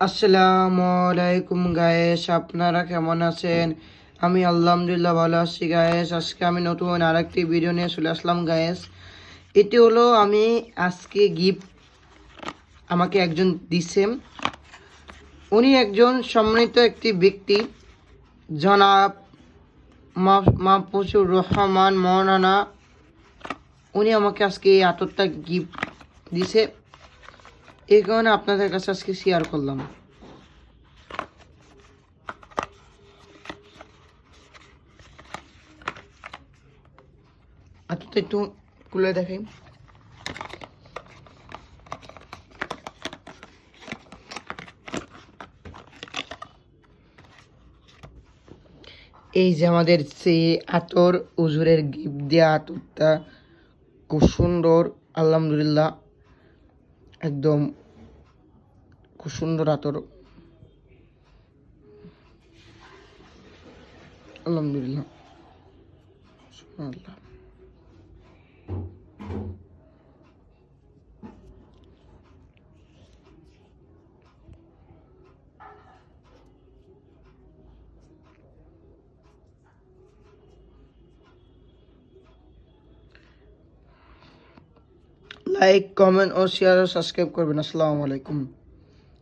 আসসালামু আলাইকুম গায়েস, আপনারা কেমন আছেন? আমি আলহামদুলিল্লাহ ভালো আছি গায়েস। আজকে আমি নতুন আরেকটি ভিডিও নিয়ে চলে আসলাম গায়েস। এটি হলো আমি আজকে গিফট আমাকে একজন দিছে। উনি একজন সম্মানিত একটি ব্যক্তি, জনাব মাহফুজুর রহমান মৌলানা। উনি আমাকে আজকে এই আতরটা গিফট দিছে, এই কারণে আপনাদের কাছে আজকে শেয়ার করলাম। আতরটা একটু খুলে দেখাই। এই যে আমাদের সেই আতর, হুজুরের গিফট দেওয়া আতরটা খুব সুন্দর, আলহামদুলিল্লাহ, একদম খুব সুন্দর আতর, আলহামদুলিল্লাহ। সুবহানাল্লাহ। লাইক, কমেন্ট ও শেয়ার ও সাবস্ক্রাইব করবেন। আসসালামু আলাইকুম।